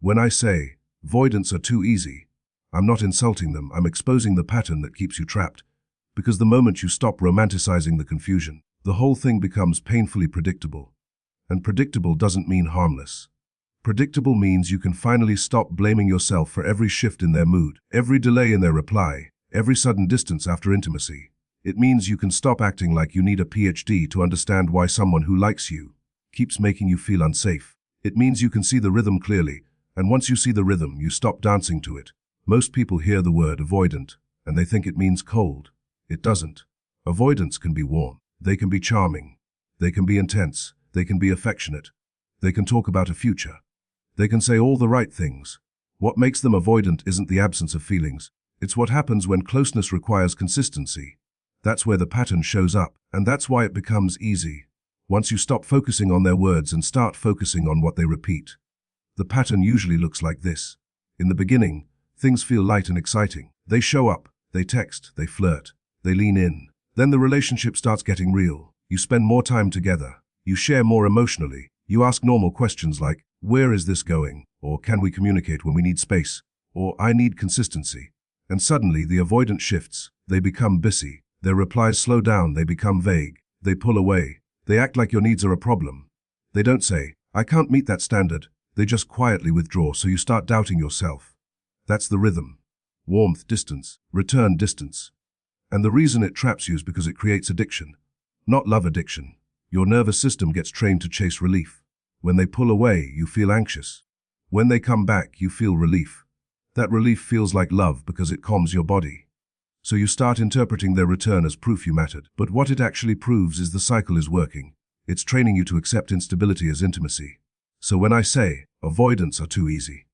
When I say, avoidants are too easy, I'm not insulting them, I'm exposing the pattern that keeps you trapped. Because the moment you stop romanticizing the confusion, the whole thing becomes painfully predictable. And predictable doesn't mean harmless. Predictable means you can finally stop blaming yourself for every shift in their mood, every delay in their reply, every sudden distance after intimacy. It means you can stop acting like you need a PhD to understand why someone who likes you keeps making you feel unsafe. It means you can see the rhythm clearly, and once you see the rhythm, you stop dancing to it. Most people hear the word avoidant, and they think it means cold. It doesn't. Avoidants can be warm. They can be charming. They can be intense. They can be affectionate. They can talk about a future. They can say all the right things. What makes them avoidant isn't the absence of feelings. It's what happens when closeness requires consistency. That's where the pattern shows up, and that's why it becomes easy. Once you stop focusing on their words and start focusing on what they repeat. The pattern usually looks like this. In the beginning, things feel light and exciting. They show up, they text, they flirt, they lean in. Then the relationship starts getting real. You spend more time together. You share more emotionally. You ask normal questions like, where is this going? Or can we communicate when we need space? Or I need consistency. And suddenly the avoidant shifts. They become busy. Their replies slow down. They become vague. They pull away. They act like your needs are a problem. They don't say, I can't meet that standard. They just quietly withdraw, so you start doubting yourself. That's the rhythm. Warmth, distance, return, distance. And the reason it traps you is because it creates addiction. Not love addiction. Your nervous system gets trained to chase relief. When they pull away, you feel anxious. When they come back, you feel relief. That relief feels like love because it calms your body. So you start interpreting their return as proof you mattered. But what it actually proves is the cycle is working. It's training you to accept instability as intimacy. So when I say, avoidants are too easy,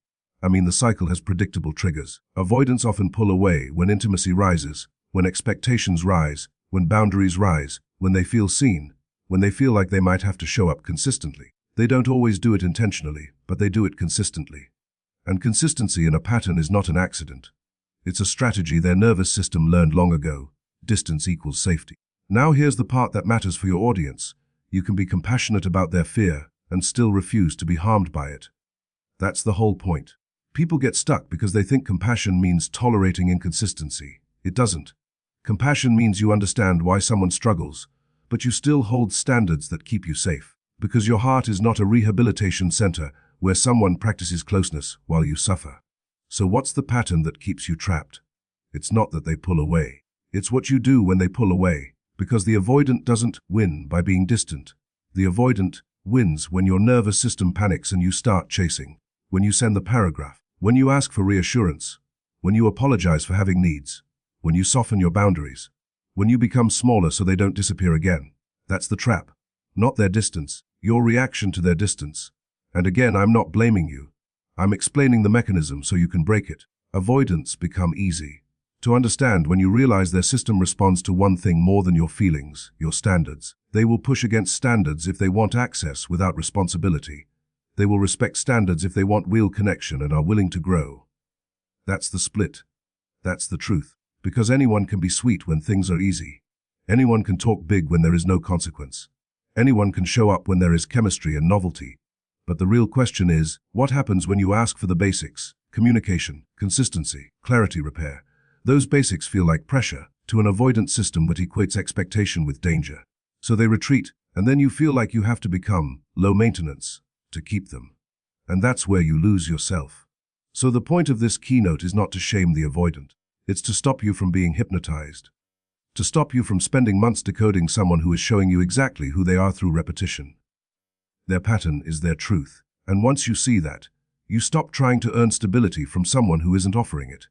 I mean the cycle has predictable triggers. Avoidants often pull away when intimacy rises, when expectations rise, when boundaries rise, when they feel seen, when they feel like they might have to show up consistently. They don't always do it intentionally, but they do it consistently. And consistency in a pattern is not an accident. It's a strategy their nervous system learned long ago. Distance equals safety. Now here's the part that matters for your audience. You can be compassionate about their fear and still refuse to be harmed by it. That's the whole point. People get stuck because they think compassion means tolerating inconsistency. It doesn't. Compassion means you understand why someone struggles, but you still hold standards that keep you safe. Because your heart is not a rehabilitation center where someone practices closeness while you suffer. So what's the pattern that keeps you trapped? It's not that they pull away. It's what you do when they pull away. Because the avoidant doesn't win by being distant. The avoidant wins when your nervous system panics and you start chasing. When you send the paragraph. When you ask for reassurance. When you apologize for having needs. When you soften your boundaries. When you become smaller so they don't disappear again. That's the trap. Not their distance. Your reaction to their distance. And again, I'm not blaming you. I'm explaining the mechanism so you can break it. Avoidants become easy to understand when you realize their system responds to one thing more than your feelings, your standards. They will push against standards if they want access without responsibility. They will respect standards if they want real connection and are willing to grow. That's the split. That's the truth. Because anyone can be sweet when things are easy. Anyone can talk big when there is no consequence. Anyone can show up when there is chemistry and novelty. But the real question is, what happens when you ask for the basics? Communication, consistency, clarity, repair. Those basics feel like pressure to an avoidant system that equates expectation with danger. So they retreat, and then you feel like you have to become low maintenance to keep them. And that's where you lose yourself. So the point of this keynote is not to shame the avoidant. It's to stop you from being hypnotized. To stop you from spending months decoding someone who is showing you exactly who they are through repetition. Their pattern is their truth. And once you see that, you stop trying to earn stability from someone who isn't offering it.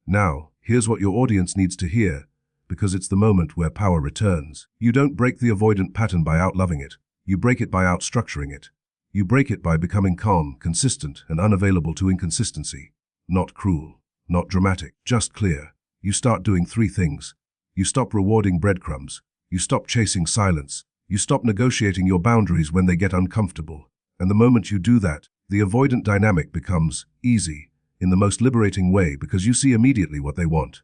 Now, here's what your audience needs to hear, because it's the moment where power returns. You don't break the avoidant pattern by outloving it. You break it by outstructuring it. You break it by becoming calm, consistent, and unavailable to inconsistency. Not cruel, not dramatic, just clear. You start doing three things. You stop rewarding breadcrumbs. You stop chasing silence. You stop negotiating your boundaries when they get uncomfortable. And the moment you do that, the avoidant dynamic becomes easy in the most liberating way because you see immediately what they want.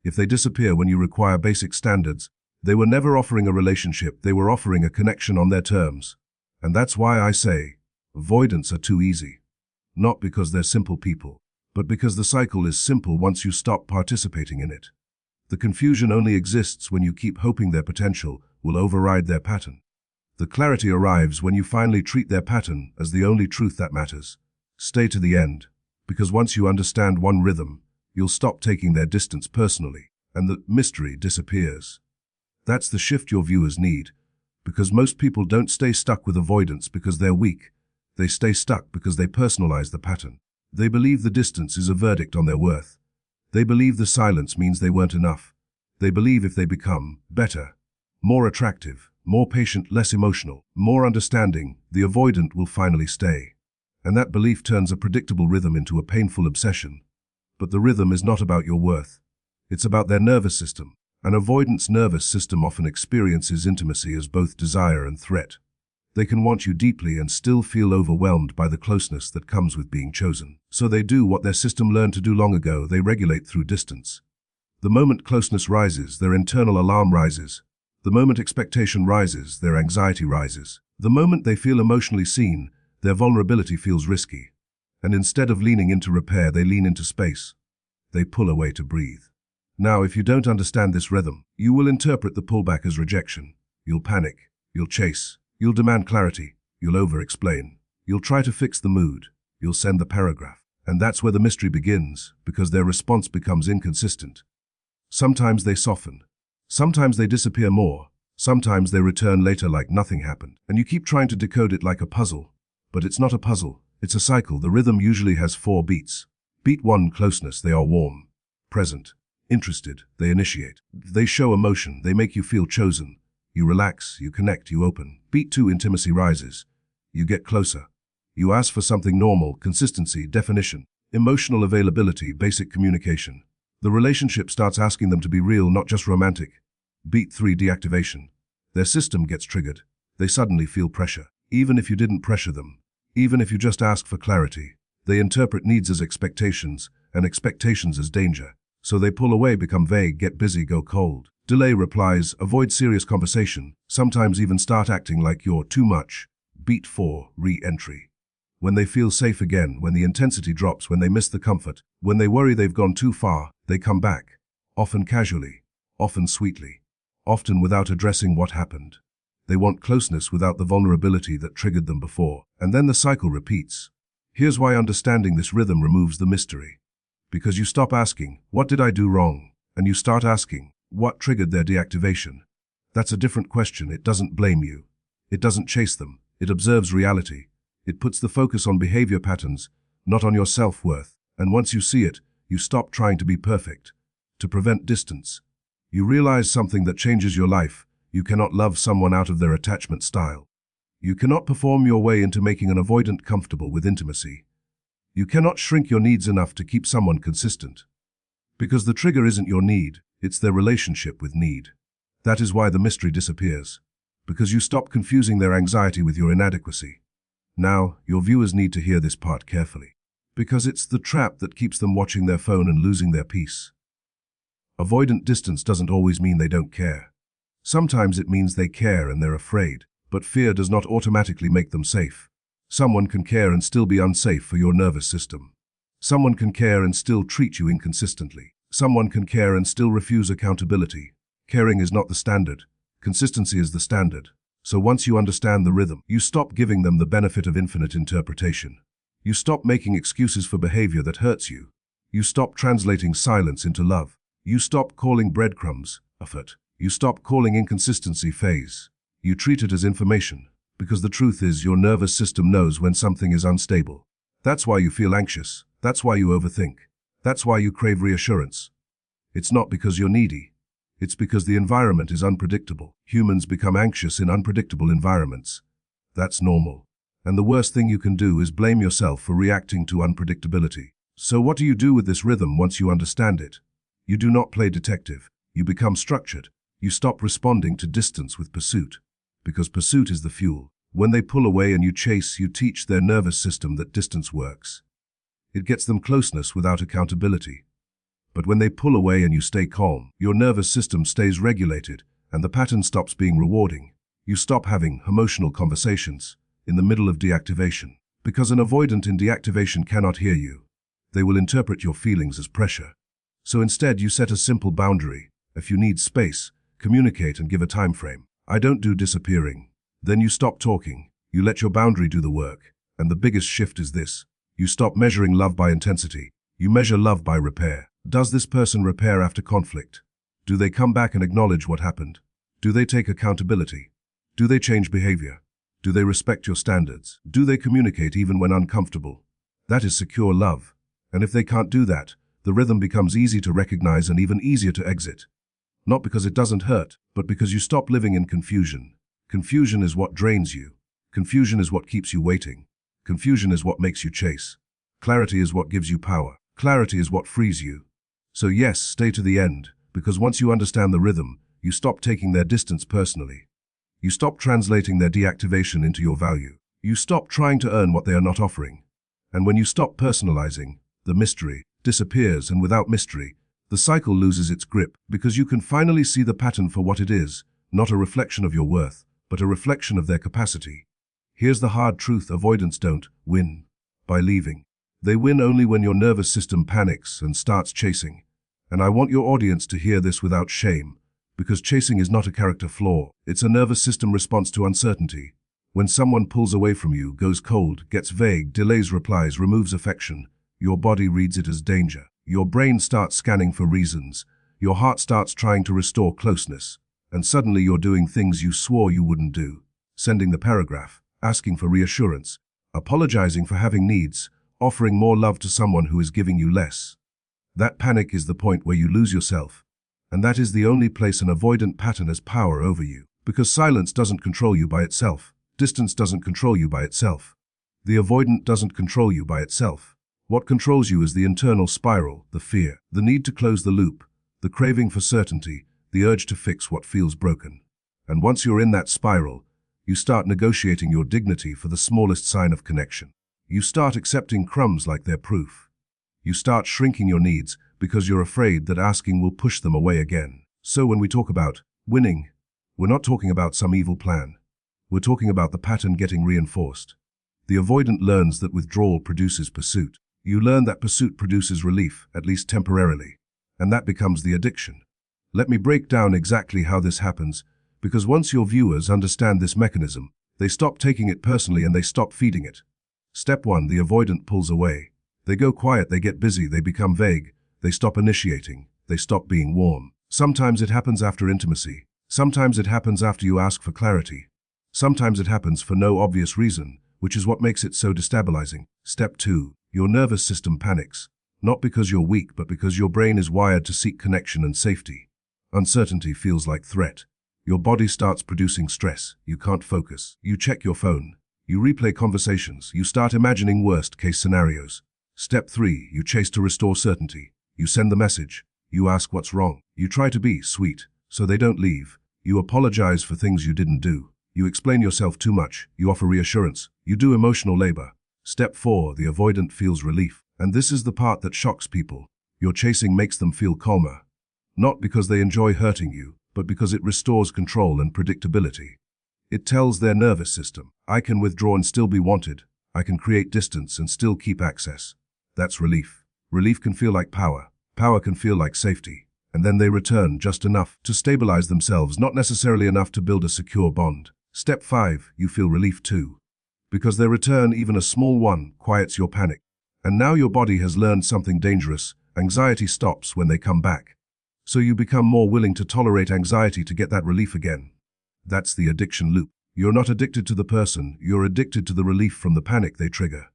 If they disappear when you require basic standards, they were never offering a relationship, they were offering a connection on their terms. And that's why I say, avoidants are too easy. not because they're simple people, but because the cycle is simple once you stop participating in it. The confusion only exists when you keep hoping their potential will override their pattern. The clarity arrives when you finally treat their pattern as the only truth that matters. Stay to the end, because once you understand one rhythm, you'll stop taking their distance personally, and the mystery disappears. That's the shift your viewers need, because most people don't stay stuck with avoidance because they're weak. They stay stuck because they personalize the pattern. They believe the distance is a verdict on their worth. They believe the silence means they weren't enough. They believe if they become better, more attractive, more patient, less emotional, more understanding, the avoidant will finally stay. And that belief turns a predictable rhythm into a painful obsession. But the rhythm is not about your worth. It's about their nervous system. An avoidant's nervous system often experiences intimacy as both desire and threat. They can want you deeply and still feel overwhelmed by the closeness that comes with being chosen. So they do what their system learned to do long ago: they regulate through distance. The moment closeness rises, their internal alarm rises. The moment expectation rises, their anxiety rises. The moment they feel emotionally seen, their vulnerability feels risky. And instead of leaning into repair, they lean into space. They pull away to breathe. Now, if you don't understand this rhythm, you will interpret the pullback as rejection. You'll panic. You'll chase. You'll demand clarity. You'll over-explain. You'll try to fix the mood. You'll send the paragraph. And that's where the mystery begins, because their response becomes inconsistent. Sometimes they soften. Sometimes they disappear more. Sometimes they return later like nothing happened. And you keep trying to decode it like a puzzle. But it's not a puzzle. It's a cycle. The rhythm usually has 4 beats. Beat 1, closeness. They are warm, present, interested. They initiate. They show emotion. They make you feel chosen. You relax, you connect, you open. Beat 2, intimacy rises. You get closer. You ask for something normal: consistency, definition, emotional availability, basic communication. The relationship starts asking them to be real, not just romantic. Beat 3, deactivation. Their system gets triggered. They suddenly feel pressure. Even if you didn't pressure them, even if you just ask for clarity, they interpret needs as expectations, and expectations as danger. So they pull away, become vague, get busy, go cold. Delay replies, avoid serious conversation, sometimes even start acting like you're too much. Beat 4, re-entry. When they feel safe again, when the intensity drops, when they miss the comfort, when they worry they've gone too far, they come back. Often casually, often sweetly, often without addressing what happened. They want closeness without the vulnerability that triggered them before, and then the cycle repeats. Here's why understanding this rhythm removes the mystery. Because you stop asking, what did I do wrong? And you start asking, what triggered their deactivation? That's a different question. It doesn't blame you. It doesn't chase them. It observes reality. It puts the focus on behavior patterns, not on your self-worth. And once you see it, you stop trying to be perfect, to prevent distance. You realize something that changes your life. You cannot love someone out of their attachment style. You cannot perform your way into making an avoidant comfortable with intimacy. You cannot shrink your needs enough to keep someone consistent. Because the trigger isn't your need, it's their relationship with need. That is why the mystery disappears. Because you stop confusing their anxiety with your inadequacy. Now, your viewers need to hear this part carefully. Because it's the trap that keeps them watching their phone and losing their peace. Avoidant distance doesn't always mean they don't care. Sometimes it means they care and they're afraid, but fear does not automatically make them safe. Someone can care and still be unsafe for your nervous system. Someone can care and still treat you inconsistently. Someone can care and still refuse accountability. Caring is not the standard. Consistency is the standard. So once you understand the rhythm, you stop giving them the benefit of infinite interpretation. You stop making excuses for behavior that hurts you. You stop translating silence into love. You stop calling breadcrumbs effort. You stop calling inconsistency phase. You treat it as information, because the truth is your nervous system knows when something is unstable. That's why you feel anxious. That's why you overthink. That's why you crave reassurance. It's not because you're needy. It's because the environment is unpredictable. Humans become anxious in unpredictable environments. That's normal. And the worst thing you can do is blame yourself for reacting to unpredictability. So what do you do with this rhythm once you understand it? You do not play detective. You become structured. You stop responding to distance with pursuit. Because pursuit is the fuel. When they pull away and you chase, you teach their nervous system that distance works. It gets them closeness without accountability. But when they pull away and you stay calm, your nervous system stays regulated, and the pattern stops being rewarding. You stop having emotional conversations in the middle of deactivation. Because an avoidant in deactivation cannot hear you. They will interpret your feelings as pressure. So instead, you set a simple boundary. If you need space, communicate and give a time frame. I don't do disappearing. Then you stop talking. You let your boundary do the work. And the biggest shift is this. You stop measuring love by intensity. You measure love by repair. Does this person repair after conflict? Do they come back and acknowledge what happened? Do they take accountability? Do they change behavior? Do they respect your standards? Do they communicate even when uncomfortable? That is secure love. And if they can't do that, the rhythm becomes easy to recognize and even easier to exit. Not because it doesn't hurt, but because you stop living in confusion. Confusion is what drains you. Confusion is what keeps you waiting. Confusion is what makes you chase. Clarity is what gives you power. Clarity is what frees you. So yes, stay to the end, because once you understand the rhythm, you stop taking their distance personally. You stop translating their deactivation into your value. You stop trying to earn what they are not offering. And when you stop personalizing, the mystery disappears, and without mystery, the cycle loses its grip, because you can finally see the pattern for what it is, not a reflection of your worth, but a reflection of their capacity. Here's the hard truth: avoidants don't win by leaving. They win only when your nervous system panics and starts chasing. And I want your audience to hear this without shame, because chasing is not a character flaw. It's a nervous system response to uncertainty. When someone pulls away from you, goes cold, gets vague, delays replies, removes affection, your body reads it as danger. Your brain starts scanning for reasons. Your heart starts trying to restore closeness. And suddenly you're doing things you swore you wouldn't do. Sending the paragraph, asking for reassurance, apologizing for having needs, offering more love to someone who is giving you less. That panic is the point where you lose yourself. And that is the only place an avoidant pattern has power over you. Because silence doesn't control you by itself. Distance doesn't control you by itself. The avoidant doesn't control you by itself. What controls you is the internal spiral, the fear, the need to close the loop, the craving for certainty, the urge to fix what feels broken. And once you're in that spiral, you start negotiating your dignity for the smallest sign of connection. You start accepting crumbs like they're proof. You start shrinking your needs because you're afraid that asking will push them away again. So when we talk about winning, we're not talking about some evil plan. We're talking about the pattern getting reinforced. The avoidant learns that withdrawal produces pursuit. You learn that pursuit produces relief, at least temporarily, and that becomes the addiction. Let me break down exactly how this happens, because once your viewers understand this mechanism, they stop taking it personally and they stop feeding it. Step 1, the avoidant pulls away. They go quiet, they get busy, they become vague, they stop initiating, they stop being warm. Sometimes it happens after intimacy. Sometimes it happens after you ask for clarity. Sometimes it happens for no obvious reason, which is what makes it so destabilizing. Step 2. Your nervous system panics, not because you're weak, but because your brain is wired to seek connection and safety. Uncertainty feels like threat. Your body starts producing stress. You can't focus. You check your phone. You replay conversations. You start imagining worst-case scenarios. Step 3. You chase to restore certainty. You send the message. You ask what's wrong. You try to be sweet, so they don't leave. You apologize for things you didn't do. You explain yourself too much. You offer reassurance. You do emotional labor. Step 4. The avoidant feels relief. And this is the part that shocks people. Your chasing makes them feel calmer. Not because they enjoy hurting you, but because it restores control and predictability. It tells their nervous system, I can withdraw and still be wanted. I can create distance and still keep access. That's relief. Relief can feel like power. Power can feel like safety. And then they return just enough to stabilize themselves, not necessarily enough to build a secure bond. Step 5. You feel relief too. Because their return, even a small one, quiets your panic. And now your body has learned something dangerous. Anxiety stops when they come back. So you become more willing to tolerate anxiety to get that relief again. That's the addiction loop. You're not addicted to the person, you're addicted to the relief from the panic they trigger.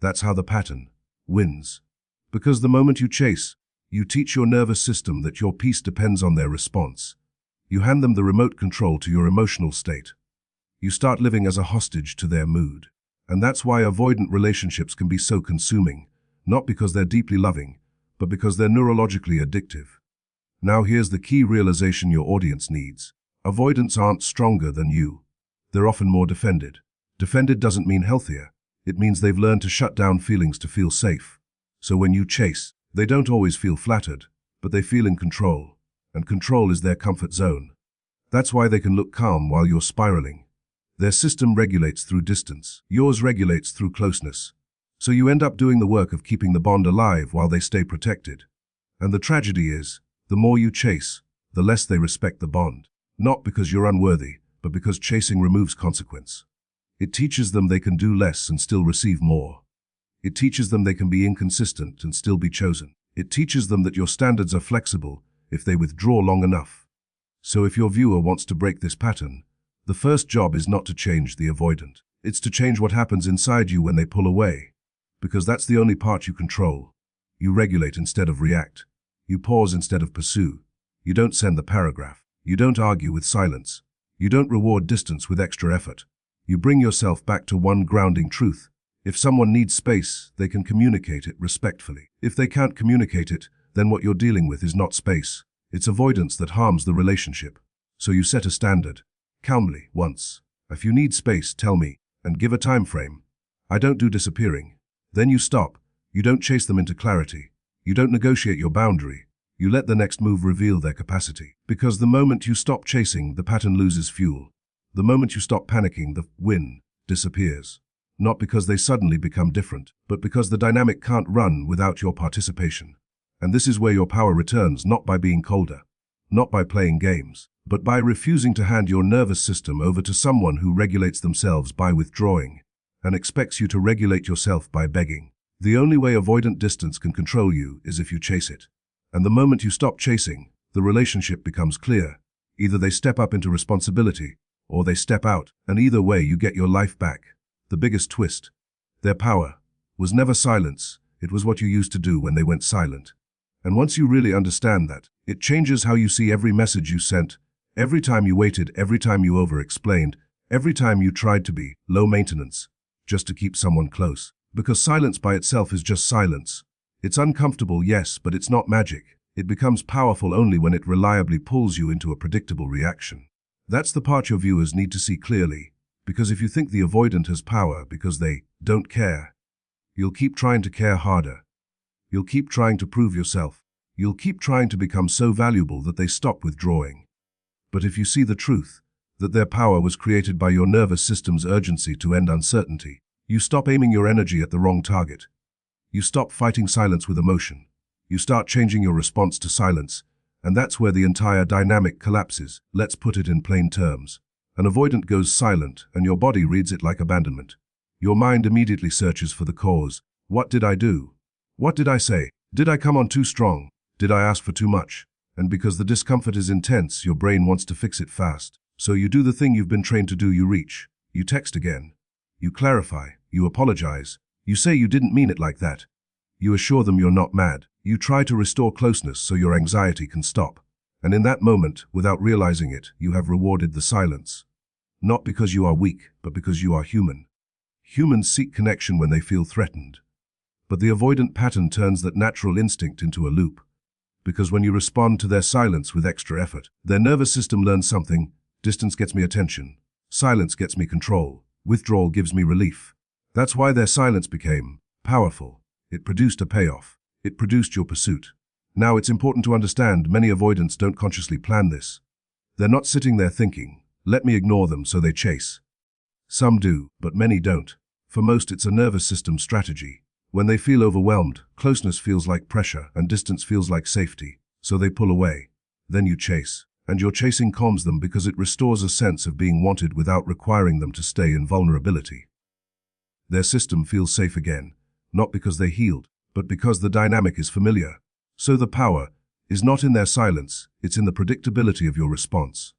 That's how the pattern wins. Because the moment you chase, you teach your nervous system that your peace depends on their response. You hand them the remote control to your emotional state. You start living as a hostage to their mood. And that's why avoidant relationships can be so consuming, not because they're deeply loving, but because they're neurologically addictive. Now here's the key realization your audience needs. Avoidants aren't stronger than you. They're often more defended. Defended doesn't mean healthier. It means they've learned to shut down feelings to feel safe. So when you chase, they don't always feel flattered, but they feel in control. And control is their comfort zone. That's why they can look calm while you're spiraling. Their system regulates through distance. Yours regulates through closeness. So you end up doing the work of keeping the bond alive while they stay protected. And the tragedy is, the more you chase, the less they respect the bond. Not because you're unworthy, but because chasing removes consequence. It teaches them they can do less and still receive more. It teaches them they can be inconsistent and still be chosen. It teaches them that your standards are flexible if they withdraw long enough. So if your viewer wants to break this pattern, the first job is not to change the avoidant. It's to change what happens inside you when they pull away. Because that's the only part you control. You regulate instead of react. You pause instead of pursue. You don't send the paragraph. You don't argue with silence. You don't reward distance with extra effort. You bring yourself back to one grounding truth. If someone needs space, they can communicate it respectfully. If they can't communicate it, then what you're dealing with is not space. It's avoidance that harms the relationship. So you set a standard. Calmly, once. If you need space, tell me, and give a time frame. I don't do disappearing. Then you stop. You don't chase them into clarity. You don't negotiate your boundary. You let the next move reveal their capacity. Because the moment you stop chasing, the pattern loses fuel. The moment you stop panicking, the win disappears. Not because they suddenly become different, but because the dynamic can't run without your participation. And this is where your power returns, not by being colder, not by playing games, but by refusing to hand your nervous system over to someone who regulates themselves by withdrawing and expects you to regulate yourself by begging. The only way avoidant distance can control you is if you chase it. And the moment you stop chasing, the relationship becomes clear. Either they step up into responsibility, or they step out, and either way you get your life back. The biggest twist. Their power was never silence, it was what you used to do when they went silent. And once you really understand that, it changes how you see every message you sent, every time you waited, every time you over-explained, every time you tried to be low maintenance, just to keep someone close. Because silence by itself is just silence. It's uncomfortable, yes, but it's not magic. It becomes powerful only when it reliably pulls you into a predictable reaction. That's the part your viewers need to see clearly, because if you think the avoidant has power because they don't care, you'll keep trying to care harder. You'll keep trying to prove yourself. You'll keep trying to become so valuable that they stop withdrawing. But if you see the truth, that their power was created by your nervous system's urgency to end uncertainty, you stop aiming your energy at the wrong target. You stop fighting silence with emotion. You start changing your response to silence, and that's where the entire dynamic collapses. Let's put it in plain terms. An avoidant goes silent, and your body reads it like abandonment. Your mind immediately searches for the cause. What did I do? What did I say? Did I come on too strong? Did I ask for too much? And because the discomfort is intense, your brain wants to fix it fast. So you do the thing you've been trained to do. You reach. You text again. You clarify. You apologize. You say you didn't mean it like that. You assure them you're not mad. You try to restore closeness so your anxiety can stop. And in that moment, without realizing it, you have rewarded the silence. Not because you are weak, but because you are human. Humans seek connection when they feel threatened. But the avoidant pattern turns that natural instinct into a loop. Because when you respond to their silence with extra effort, their nervous system learns something. Distance gets me attention. Silence gets me control. Withdrawal gives me relief. That's why their silence became powerful. It produced a payoff. It produced your pursuit. Now it's important to understand many avoidants don't consciously plan this. They're not sitting there thinking, let me ignore them so they chase. Some do, but many don't. For most it's a nervous system strategy. When they feel overwhelmed, closeness feels like pressure and distance feels like safety. So they pull away. Then you chase. And your chasing calms them because it restores a sense of being wanted without requiring them to stay in vulnerability. Their system feels safe again, not because they healed, but because the dynamic is familiar. So the power is not in their silence, it's in the predictability of your response.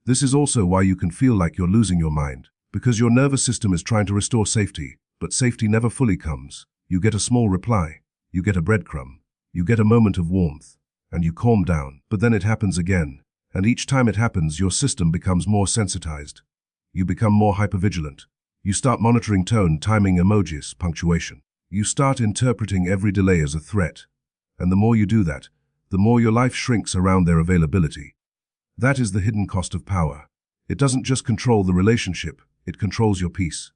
This is also why you can feel like you're losing your mind, because your nervous system is trying to restore safety, but safety never fully comes. You get a small reply, you get a breadcrumb, you get a moment of warmth, and you calm down, but then it happens again. And each time it happens, your system becomes more sensitized. You become more hypervigilant. You start monitoring tone, timing, emojis, punctuation. You start interpreting every delay as a threat. And the more you do that, the more your life shrinks around their availability. That is the hidden cost of power. It doesn't just control the relationship, it controls your peace.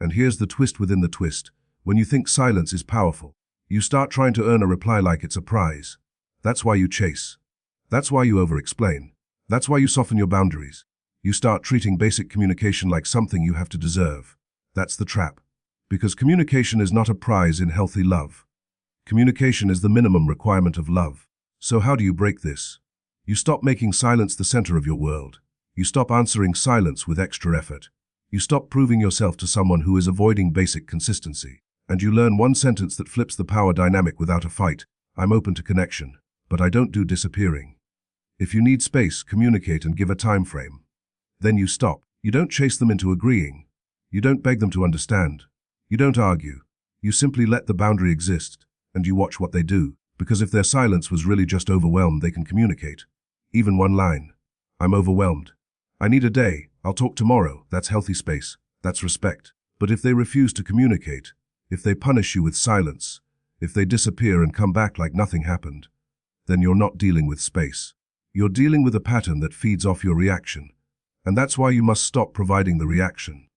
And here's the twist within the twist. When you think silence is powerful, you start trying to earn a reply like it's a prize. That's why you chase. That's why you over-explain. That's why you soften your boundaries. You start treating basic communication like something you have to deserve. That's the trap. Because communication is not a prize in healthy love. Communication is the minimum requirement of love. So how do you break this? You stop making silence the center of your world. You stop answering silence with extra effort. You stop proving yourself to someone who is avoiding basic consistency. And you learn one sentence that flips the power dynamic without a fight. I'm open to connection, but I don't do disappearing. If you need space, communicate and give a time frame. Then you stop. You don't chase them into agreeing. You don't beg them to understand. You don't argue. You simply let the boundary exist, and you watch what they do. Because if their silence was really just overwhelmed, they can communicate. Even one line. I'm overwhelmed. I need a day. I'll talk tomorrow. That's healthy space. That's respect. But if they refuse to communicate, if they punish you with silence, if they disappear and come back like nothing happened, then you're not dealing with space. You're dealing with a pattern that feeds off your reaction. And that's why you must stop providing the reaction.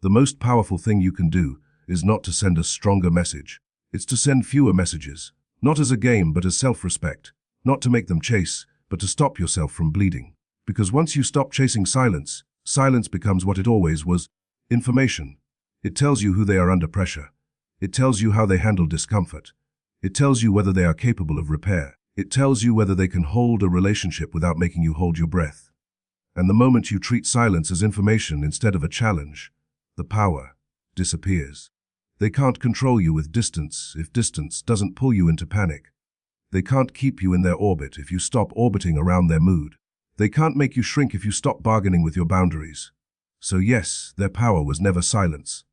The most powerful thing you can do is not to send a stronger message. It's to send fewer messages. Not as a game, but as self-respect. Not to make them chase, but to stop yourself from bleeding. Because once you stop chasing silence, silence becomes what it always was: information. It tells you who they are under pressure. It tells you how they handle discomfort. It tells you whether they are capable of repair. It tells you whether they can hold a relationship without making you hold your breath. And the moment you treat silence as information instead of a challenge, the power disappears. They can't control you with distance if distance doesn't pull you into panic. They can't keep you in their orbit if you stop orbiting around their mood. They can't make you shrink if you stop bargaining with your boundaries. So yes, their power was never silence.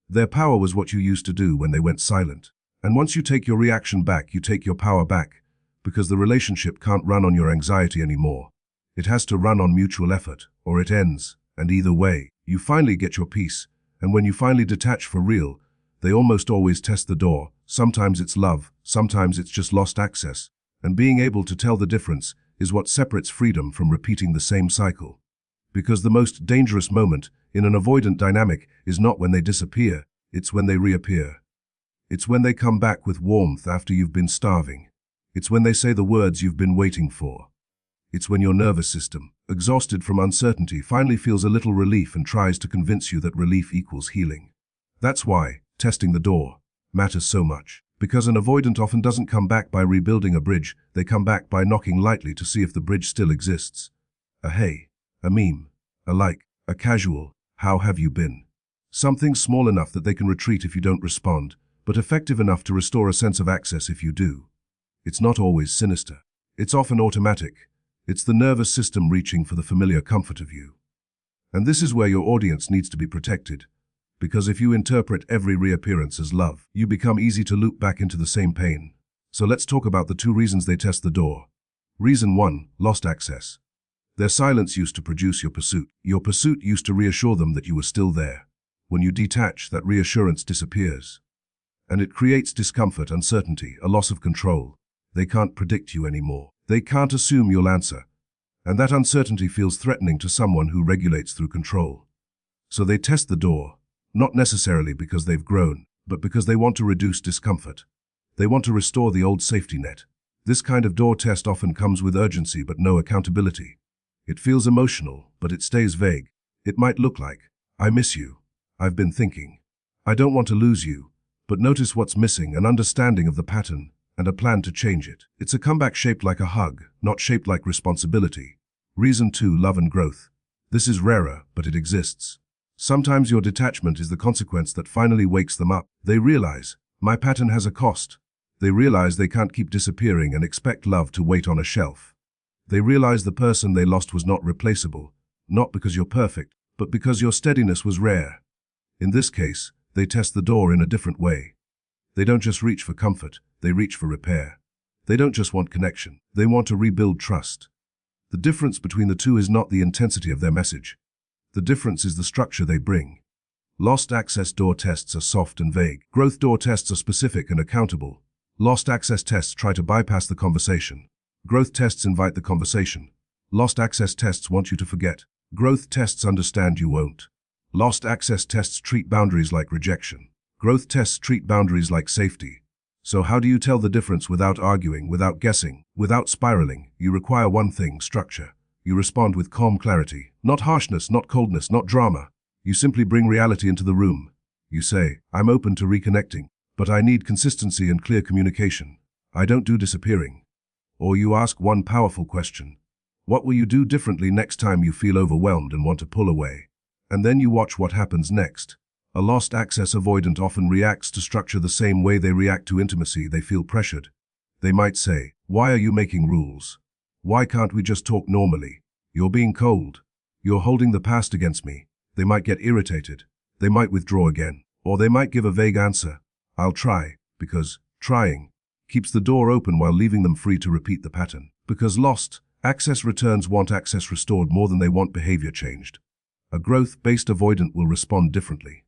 Their power was what you used to do when they went silent. And once you take your reaction back, you take your power back, because the relationship can't run on your anxiety anymore. It has to run on mutual effort, or it ends, and either way, you finally get your peace. And when you finally detach for real, they almost always test the door. Sometimes it's love, sometimes it's just lost access. And being able to tell the difference is what separates freedom from repeating the same cycle. Because the most dangerous moment in an avoidant dynamic is not when they disappear, it's when they reappear. It's when they come back with warmth after you've been starving. It's when they say the words you've been waiting for. It's when your nervous system, exhausted from uncertainty, finally feels a little relief and tries to convince you that relief equals healing. That's why testing the door matters so much. Because an avoidant often doesn't come back by rebuilding a bridge, they come back by knocking lightly to see if the bridge still exists. A hey, a meme, a like, a casual, how have you been? Something small enough that they can retreat if you don't respond, but effective enough to restore a sense of access if you do. It's not always sinister. It's often automatic. It's the nervous system reaching for the familiar comfort of you. And this is where your audience needs to be protected. Because if you interpret every reappearance as love, you become easy to loop back into the same pain. So let's talk about the 2 reasons they test the door. Reason 1, lost access. Their silence used to produce your pursuit. Your pursuit used to reassure them that you were still there. When you detach, that reassurance disappears. And it creates discomfort, uncertainty, a loss of control. They can't predict you anymore. They can't assume you'll answer. And that uncertainty feels threatening to someone who regulates through control. So they test the door. Not necessarily because they've grown, but because they want to reduce discomfort. They want to restore the old safety net. This kind of door test often comes with urgency but no accountability. It feels emotional, but it stays vague. It might look like, I miss you. I've been thinking. I don't want to lose you. But notice what's missing: an understanding of the pattern and a plan to change it. It's a comeback shaped like a hug, not shaped like responsibility. Reason 2, love and growth. This is rarer, but it exists. Sometimes your detachment is the consequence that finally wakes them up. They realize, my pattern has a cost. They realize they can't keep disappearing and expect love to wait on a shelf. They realize the person they lost was not replaceable, not because you're perfect, but because your steadiness was rare. In this case, they test the door in a different way. They don't just reach for comfort, they reach for repair. They don't just want connection, they want to rebuild trust. The difference between the two is not the intensity of their message. The difference is the structure they bring. Lost access door tests are soft and vague. Growth door tests are specific and accountable. Lost access tests try to bypass the conversation. Growth tests invite the conversation. Lost access tests want you to forget. Growth tests understand you won't. Lost access tests treat boundaries like rejection. Growth tests treat boundaries like safety. So how do you tell the difference without arguing, without guessing, without spiraling? You require one thing: structure. You respond with calm clarity. Not harshness, not coldness, not drama. You simply bring reality into the room. You say, I'm open to reconnecting, but I need consistency and clear communication. I don't do disappearing. Or you ask one powerful question. What will you do differently next time you feel overwhelmed and want to pull away? And then you watch what happens next. A lost access avoidant often reacts to structure the same way they react to intimacy. They feel pressured. They might say, why are you making rules? Why can't we just talk normally? You're being cold. You're holding the past against me. They might get irritated. They might withdraw again. Or they might give a vague answer. I'll try, because trying keeps the door open while leaving them free to repeat the pattern. Because lost access returns want access restored more than they want behavior changed. A growth-based avoidant will respond differently.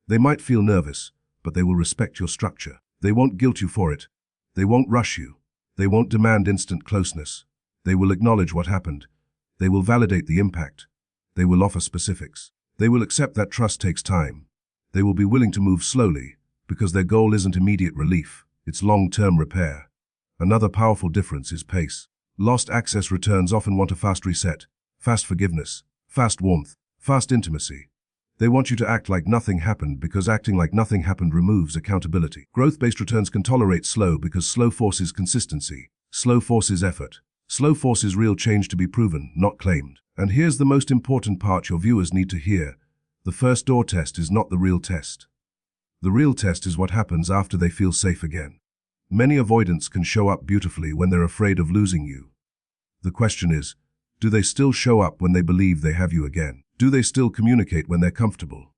They might feel nervous, but they will respect your structure. They won't guilt you for it. They won't rush you. They won't demand instant closeness. They will acknowledge what happened. They will validate the impact. They will offer specifics. They will accept that trust takes time. They will be willing to move slowly, because their goal isn't immediate relief, it's long-term repair. Another powerful difference is pace. Lost access returns often want a fast reset, fast forgiveness, fast warmth, fast intimacy. They want you to act like nothing happened because acting like nothing happened removes accountability. Growth-based returns can tolerate slow because slow forces consistency. Slow forces effort. Slow forces real change to be proven, not claimed. And here's the most important part your viewers need to hear. The first door test is not the real test. The real test is what happens after they feel safe again. Many avoidants can show up beautifully when they're afraid of losing you. The question is, do they still show up when they believe they have you again? Do they still communicate when they're comfortable?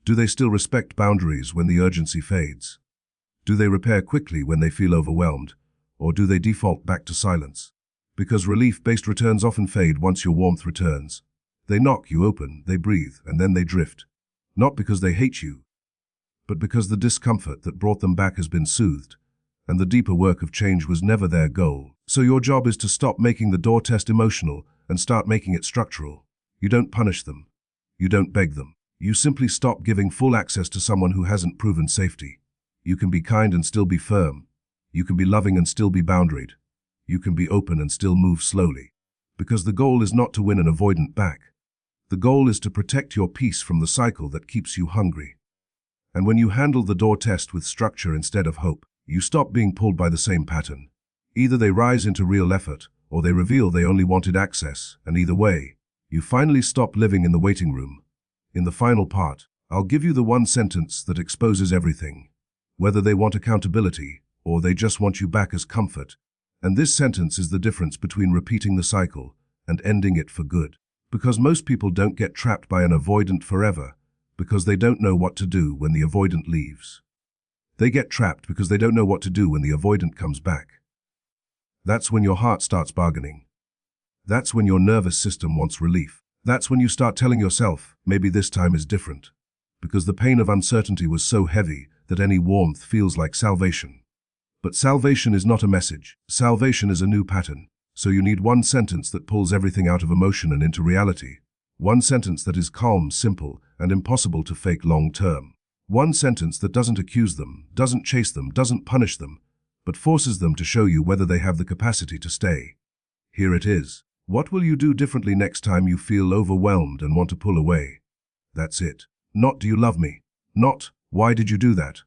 Do they still respect boundaries when the urgency fades? Do they repair quickly when they feel overwhelmed? Or do they default back to silence? Because relief-based returns often fade once your warmth returns. They knock you open, they breathe, and then they drift. Not because they hate you, but because the discomfort that brought them back has been soothed, and the deeper work of change was never their goal. So your job is to stop making the door test emotional and start making it structural. You don't punish them. You don't beg them. You simply stop giving full access to someone who hasn't proven safety. You can be kind and still be firm. You can be loving and still be boundaried. You can be open and still move slowly. Because the goal is not to win an avoidant back. The goal is to protect your peace from the cycle that keeps you hungry. And when you handle the door test with structure instead of hope, you stop being pulled by the same pattern. Either they rise into real effort, or they reveal they only wanted access, and either way, you finally stop living in the waiting room. In the final part, I'll give you the one sentence that exposes everything. Whether they want accountability, or they just want you back as comfort. And this sentence is the difference between repeating the cycle and ending it for good. Because most people don't get trapped by an avoidant forever, because they don't know what to do when the avoidant leaves. They get trapped because they don't know what to do when the avoidant comes back. That's when your heart starts bargaining. That's when your nervous system wants relief. That's when you start telling yourself, maybe this time is different. Because the pain of uncertainty was so heavy that any warmth feels like salvation. But salvation is not a message. Salvation is a new pattern. So you need one sentence that pulls everything out of emotion and into reality. One sentence that is calm, simple, and impossible to fake long-term. One sentence that doesn't accuse them, doesn't chase them, doesn't punish them, but forces them to show you whether they have the capacity to stay. Here it is. What will you do differently next time you feel overwhelmed and want to pull away? That's it. Not, do you love me? Not, why did you do that?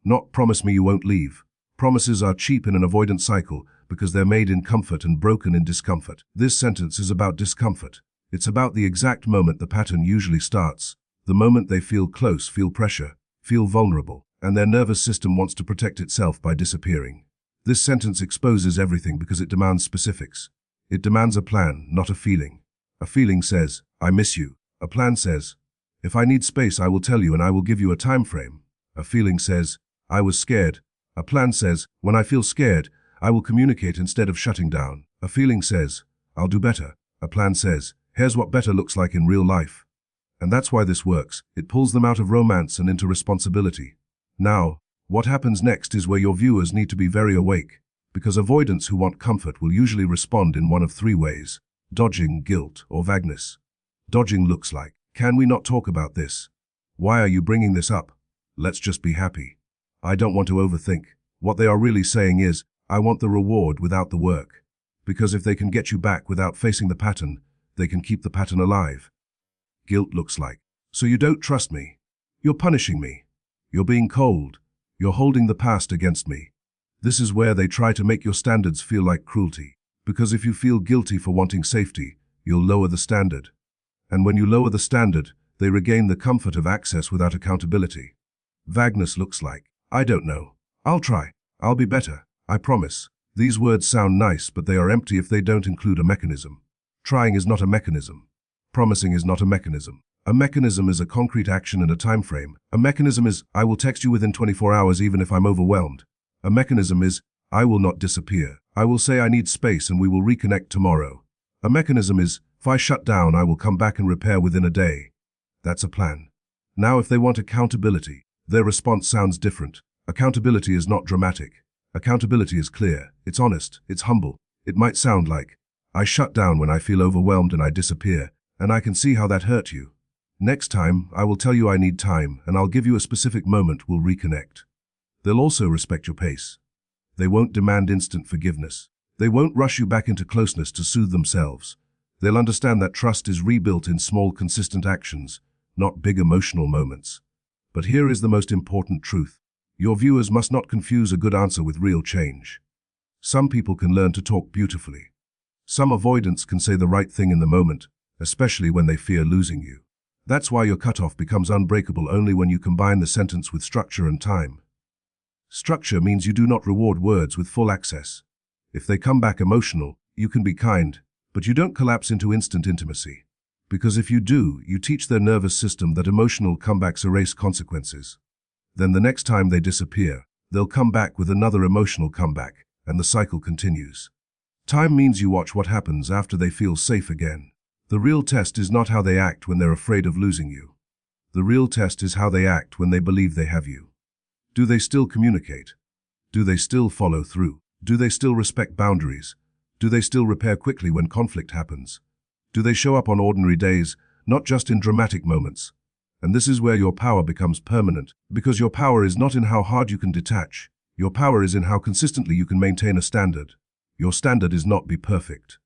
Not, promise me you won't leave. Promises are cheap in an avoidant cycle because they're made in comfort and broken in discomfort. This sentence is about discomfort. It's about the exact moment the pattern usually starts. The moment they feel close, feel pressure, feel vulnerable, and their nervous system wants to protect itself by disappearing. This sentence exposes everything because it demands specifics. It demands a plan, not a feeling. A feeling says, I miss you. A plan says, if I need space, I will tell you and I will give you a time frame. A feeling says, I was scared. A plan says, when I feel scared, I will communicate instead of shutting down. A feeling says, I'll do better. A plan says, here's what better looks like in real life. And that's why this works. It pulls them out of romance and into responsibility. Now, what happens next is where your viewers need to be very awake, because avoidants who want comfort will usually respond in one of three ways: dodging, guilt, or vagueness. Dodging looks like, can we not talk about this? Why are you bringing this up? Let's just be happy. I don't want to overthink. What they are really saying is, I want the reward without the work. Because if they can get you back without facing the pattern, they can keep the pattern alive. Guilt looks like, so you don't trust me. You're punishing me. You're being cold. You're holding the past against me. This is where they try to make your standards feel like cruelty. Because if you feel guilty for wanting safety, you'll lower the standard. And when you lower the standard, they regain the comfort of access without accountability. Vagueness looks like, I don't know. I'll try. I'll be better. I promise. These words sound nice, but they are empty if they don't include a mechanism. Trying is not a mechanism. Promising is not a mechanism. A mechanism is a concrete action and a time frame. A mechanism is, I will text you within 24 hours even if I'm overwhelmed. A mechanism is, I will not disappear. I will say I need space and we will reconnect tomorrow. A mechanism is, if I shut down, I will come back and repair within a day. That's a plan. Now if they want accountability, their response sounds different. Accountability is not dramatic. Accountability is clear. It's honest. It's humble. It might sound like, I shut down when I feel overwhelmed and I disappear, and I can see how that hurt you. Next time, I will tell you I need time, and I'll give you a specific moment we'll reconnect. They'll also respect your pace. They won't demand instant forgiveness. They won't rush you back into closeness to soothe themselves. They'll understand that trust is rebuilt in small, consistent actions, not big emotional moments. But here is the most important truth. Your viewers must not confuse a good answer with real change. Some people can learn to talk beautifully. Some avoidants can say the right thing in the moment, especially when they fear losing you. That's why your cutoff becomes unbreakable only when you combine the sentence with structure and time. Structure means you do not reward words with full access. If they come back emotional, you can be kind, but you don't collapse into instant intimacy. Because if you do, you teach their nervous system that emotional comebacks erase consequences. Then the next time they disappear, they'll come back with another emotional comeback, and the cycle continues. Time means you watch what happens after they feel safe again. The real test is not how they act when they're afraid of losing you. The real test is how they act when they believe they have you. Do they still communicate? Do they still follow through? Do they still respect boundaries? Do they still repair quickly when conflict happens? Do they show up on ordinary days, not just in dramatic moments? And this is where your power becomes permanent, because your power is not in how hard you can detach. Your power is in how consistently you can maintain a standard. Your standard is not be perfect.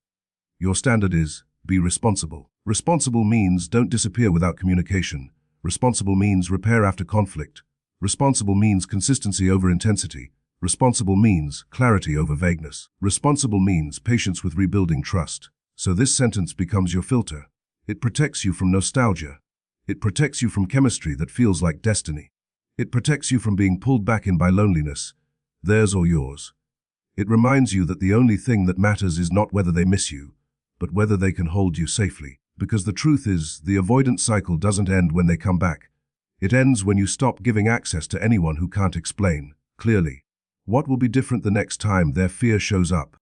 Your standard is be responsible. Responsible means don't disappear without communication. Responsible means repair after conflict. Responsible means consistency over intensity. Responsible means clarity over vagueness. Responsible means patience with rebuilding trust. So this sentence becomes your filter. It protects you from nostalgia. It protects you from chemistry that feels like destiny. It protects you from being pulled back in by loneliness, theirs or yours. It reminds you that the only thing that matters is not whether they miss you, but whether they can hold you safely. Because the truth is, the avoidance cycle doesn't end when they come back. It ends when you stop giving access to anyone who can't explain clearly. What will be different the next time their fear shows up?